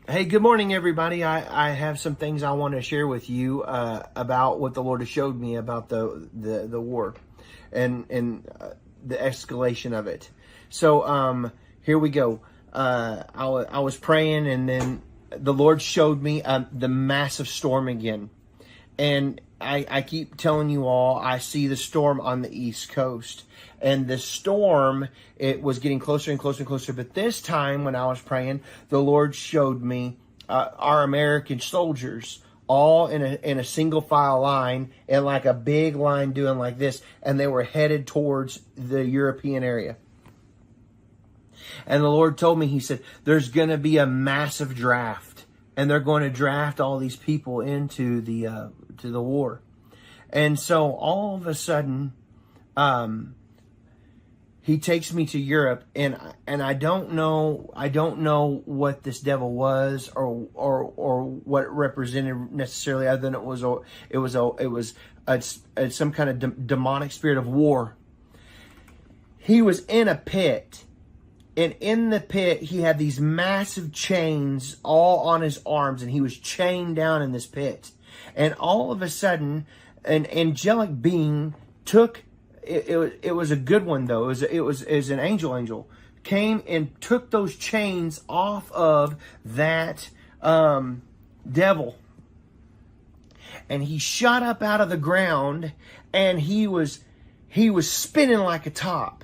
Hey, good morning, everybody. I have some things I want to share with you about what the Lord has showed me about the war and the escalation of it. So here we go. I was praying, and then the Lord showed me the massive storm again. And I keep telling you all, I see the storm on the East Coast. And the storm, it was getting closer and closer and closer. But this time when I was praying, the Lord showed me our American soldiers all in a single file line, and like a big line doing like this. And they were headed towards the European area. And the Lord told me, he said, there's going to be a massive draft. And they're going to draft all these people into the war. And so all of a sudden, he takes me to Europe, and I don't know what this devil was or what it represented necessarily, other than it was some kind of demonic spirit of war. He was in a pit, and in the pit he had these massive chains all on his arms, and he was chained down in this pit. And all of a sudden, an angelic being took. It was a good one though. It was an angel came and took those chains off of that devil, and he shot up out of the ground, and he was spinning like a top,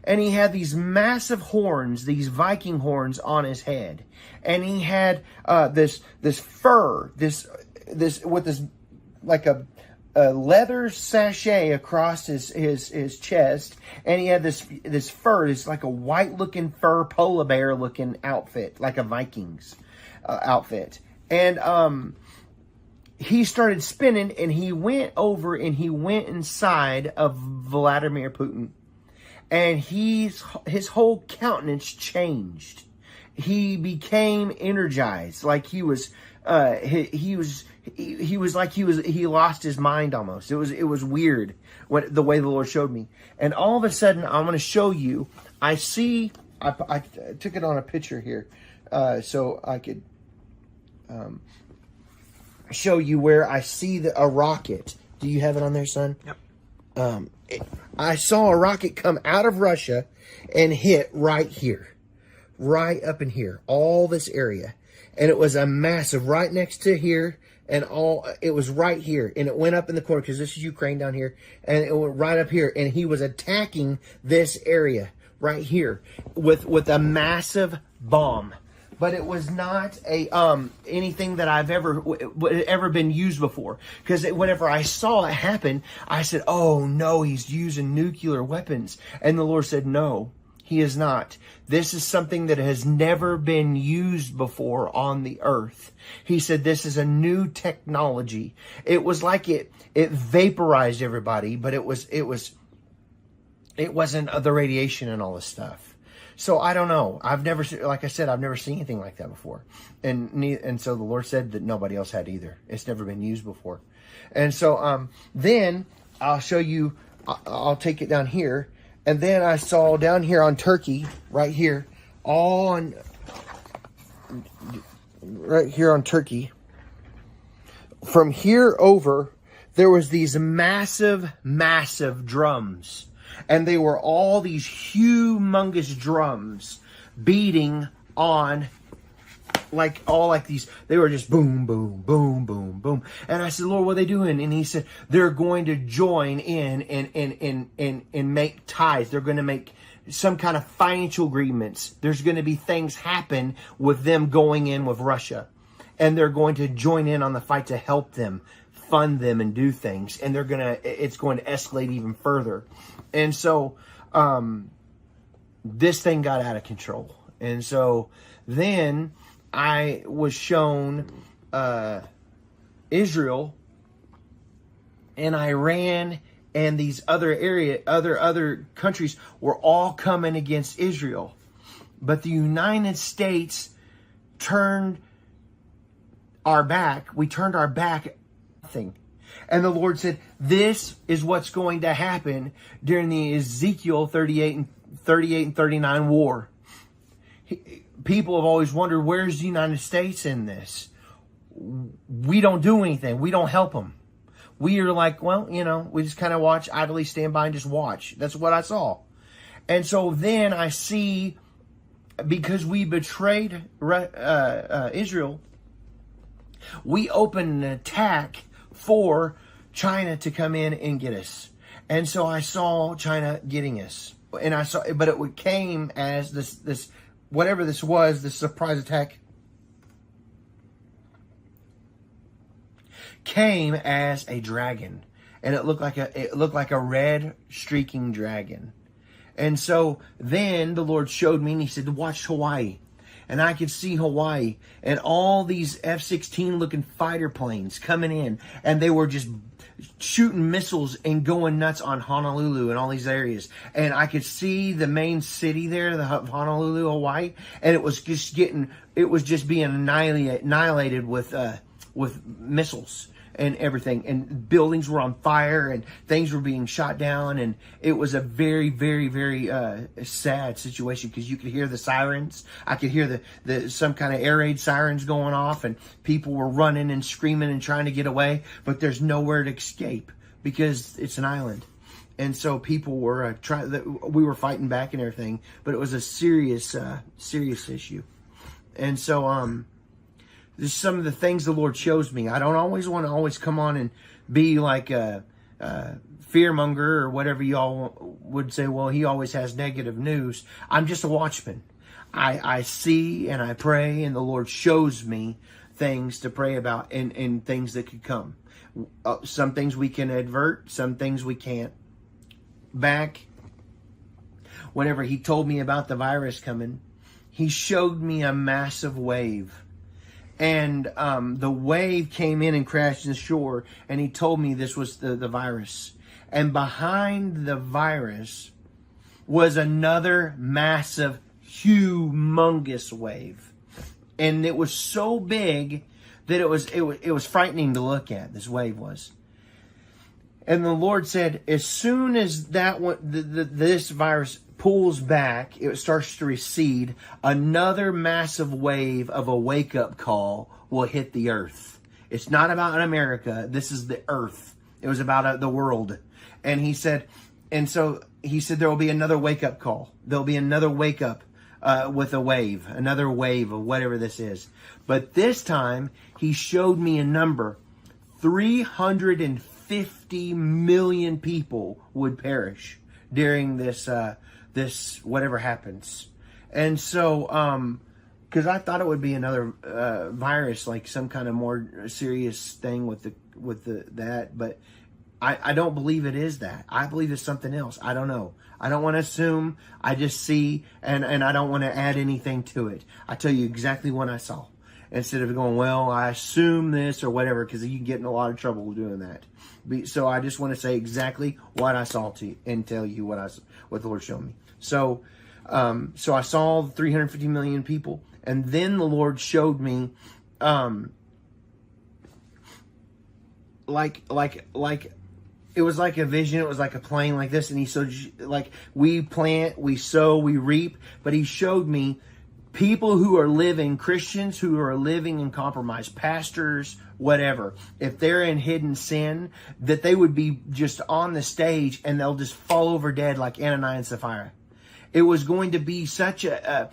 and he had these massive horns, these Viking horns on his head, and he had this fur, this with this like a leather sachet across his chest, and he had this fur. It's like a white looking fur polar bear looking outfit, like a Vikings outfit. And he started spinning, and he went over and he went inside of Vladimir Putin, and his whole countenance changed. He became energized, like he lost his mind almost. It was weird the way the Lord showed me. And all of a sudden, I'm going to show you. I took it on a picture here, so I could show you where I see a rocket. Do you have it on there, son? Yep. I saw a rocket come out of Russia and hit right here, right up in here, all this area. And it was a massive, right next to here, and it was right here. And it went up in the corner, because this is Ukraine down here, and it went right up here. And he was attacking this area right here with a massive bomb. But it was not anything that I've ever been used before. Because whenever I saw it happen, I said, oh no, he's using nuclear weapons. And the Lord said, no. He is not. This is something that has never been used before on the earth. He said this is a new technology. It was like it vaporized everybody, but it wasn't the radiation and all this stuff. So I don't know. Like I said, I've never seen anything like that before. And so the Lord said that nobody else had either. It's never been used before. And so then I'll show you, I'll take it down here. And then I saw down here on Turkey, right here on Turkey, from here over, there was these massive, massive drums. And they were all these humongous drums beating on like these. They were just boom, boom, boom, boom, boom. And I said, Lord, what are they doing? And he said, they're going to join in and make ties. They're going to make some kind of financial agreements. There's going to be things happen with them going in with Russia. And they're going to join in on the fight to help them, fund them, and do things. And it's going to escalate even further. And so this thing got out of control. And so then I was shown Israel and Iran and these other countries were all coming against Israel. But the United States turned our back. We turned our back at nothing. And the Lord said, this is what's going to happen during the Ezekiel 38 and 39 war. people have always wondered, where's the United States in this? We don't do anything. We don't help them. We are like, well, we just kind of watch, idly stand by and just watch. That's what I saw. And so then I see, because we betrayed Israel, we opened an attack for China to come in and get us. And so I saw China getting us. And I saw, but it came as this whatever this was, this surprise attack came as a dragon. And it looked like a red streaking dragon. And so then the Lord showed me, and he said, watch Hawaii. And I could see Hawaii and all these F-16 looking fighter planes coming in. And they were just shooting missiles and going nuts on Honolulu and all these areas. And I could see the main city there, the Honolulu, Hawaii. And it was just being annihilated with missiles and everything, and buildings were on fire and things were being shot down, and it was a very, very, very sad situation, because you could hear the sirens. I could hear the some kind of air raid sirens going off, and people were running and screaming and trying to get away, but there's nowhere to escape because it's an island. And so people were we were fighting back and everything, but it was a serious issue. And so this is some of the things the Lord shows me. I don't always want to come on and be like a fearmonger or whatever y'all would say. Well, he always has negative news. I'm just a watchman. I see and I pray, and the Lord shows me things to pray about and things that could come. Some things we can avert, some things we can't. Back whenever he told me about the virus coming, he showed me a massive wave. And the wave came in and crashed in the shore, and he told me this was the virus. And behind the virus was another massive, humongous wave. And it was so big that it was frightening to look at, this wave was. And the Lord said, as soon as this virus pulls back, it starts to recede, another massive wave of a wake-up call will hit the earth. It's not about America. This is the earth. It was about the world. And he said, there will be another wake-up call. There'll be another wake-up with a wave, another wave of whatever this is. But this time, he showed me a number. 350 million people would perish during this whatever happens. And so because I thought it would be another virus, like some kind of more serious thing with that, but I don't believe it is that. I believe it's something else. I don't know. I don't want to assume. I just see, and I don't want to add anything to it. I tell you exactly what I saw, instead of going, well, I assume this or whatever, because you get in a lot of trouble doing that. So I just want to say exactly what I saw to you and tell you what the Lord showed me. So I saw 350 million people, and then the Lord showed me, like it was like a vision. It was like a plane like this, and he showed, like, we plant, we sow, we reap. But he showed me people who are living, Christians who are living in compromise, pastors, whatever, if they're in hidden sin, that they would be just on the stage and they'll just fall over dead like Ananias and Sapphira. It was going to be such a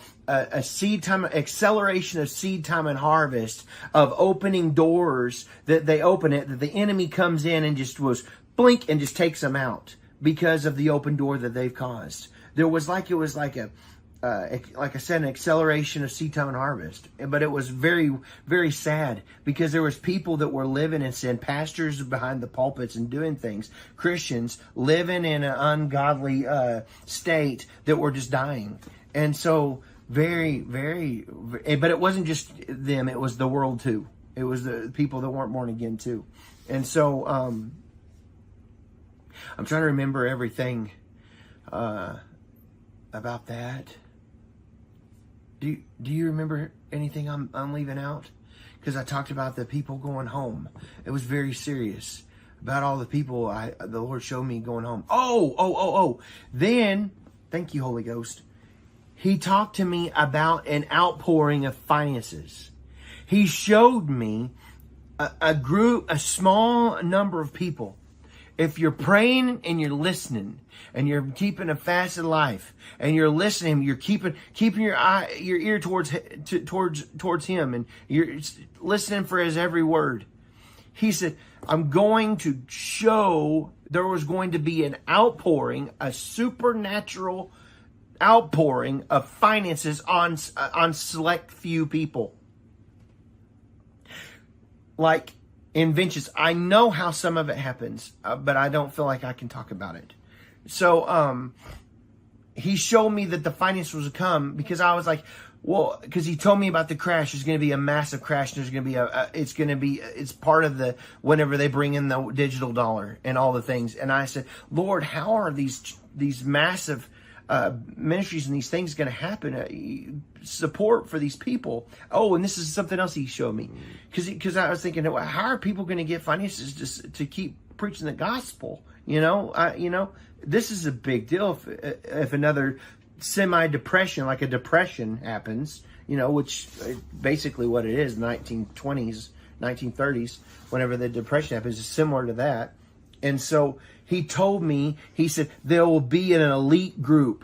seed time, acceleration of seed time and harvest, of opening doors, that they open it, that the enemy comes in and just was blink and just takes them out because of the open door that they've caused. It was like I said, an acceleration of seed time and harvest. But it was very, very sad, because there was people that were living in sin, pastors behind the pulpits and doing things, Christians living in an ungodly state that were just dying. And so very, very, but it wasn't just them, it was the world too. It was the people that weren't born again too. And so I'm trying to remember everything about that. Do you remember anything I'm leaving out? Because I talked about the people going home. It was very serious about all the people the Lord showed me going home. Oh. Then, thank you, Holy Ghost. he talked to me about an outpouring of finances. He showed me a small number of people. If you're praying and you're listening and you're keeping a fasted life and you're listening, you're keeping your ear towards him, and you're listening for his every word. He said, I'm going to show there was going to be an outpouring, a supernatural outpouring of finances on select few people. Like inventions. I know how some of it happens, but I don't feel like I can talk about it. So he showed me that the finance was to come, because I was like, well, because he told me about the crash. There's going to be a massive crash. There's going to be it's part of the, whenever they bring in the digital dollar and all the things. And I said, Lord, how are these massive ministries and these things going to happen? Support for these people. Oh, and this is something else he showed me, because I was thinking, well, how are people going to get finances just to keep preaching the gospel? This is a big deal. If another semi-depression, like a depression happens, which basically what it is, 1920s, 1930s, whenever the depression happens, is similar to that. And so he told me, he said, there will be an elite group,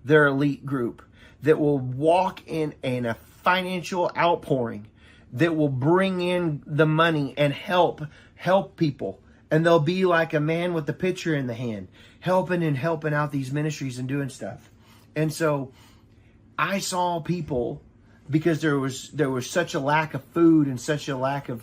their elite group, that will walk in a financial outpouring, that will bring in the money and help people. And they'll be like a man with the pitcher in the hand, helping out these ministries and doing stuff. And so I saw people, because there was such a lack of food and such a lack of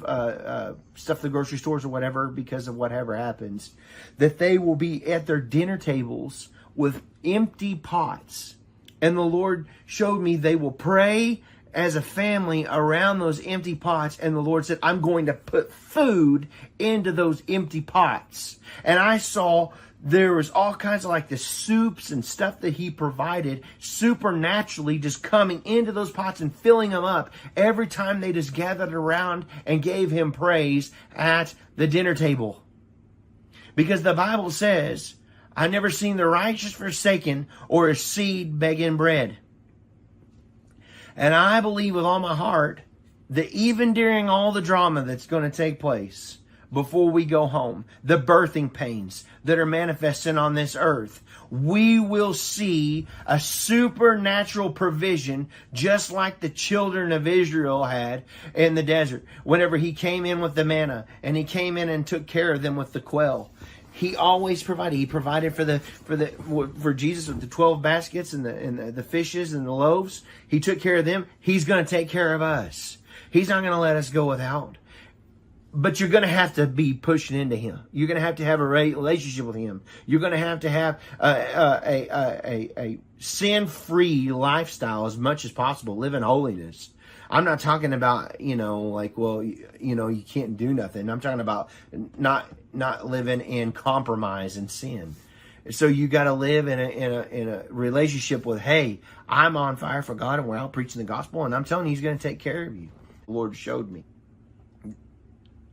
stuff at the grocery stores or whatever, because of whatever happens, that they will be at their dinner tables with empty pots. And the Lord showed me they will pray as a family around those empty pots. And the Lord said, I'm going to put food into those empty pots. And I saw there was all kinds of like the soups and stuff that he provided supernaturally just coming into those pots and filling them up every time they just gathered around and gave him praise at the dinner table. Because the Bible says, I've never seen the righteous forsaken or a seed begging bread. And I believe with all my heart that even during all the drama that's going to take place before we go home, the birthing pains that are manifesting on this earth, we will see a supernatural provision, just like the children of Israel had in the desert. Whenever he came in with the manna and he came in and took care of them with the quail. He always provided. He provided for Jesus with the 12 baskets and the fishes and the loaves. He took care of them. He's going to take care of us. He's not going to let us go without. But you're going to have to be pushing into him. You're going to have a relationship with him. You're going to have a sin-free lifestyle as much as possible. Live in holiness. I'm not talking about, you can't do nothing. I'm talking about not living in compromise and sin. So you got to live in a relationship with, hey, I'm on fire for God and we're out preaching the gospel, and I'm telling you, he's going to take care of you. The Lord showed me.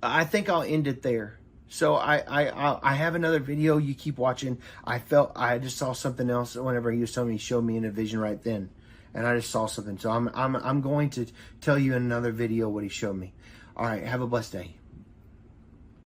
I think I'll end it there. So I have another video. You keep watching. I just saw something else whenever he was telling me, he showed me in a vision right then. And I just saw something. So I'm going to tell you in another video what he showed me. All right. Have a blessed day.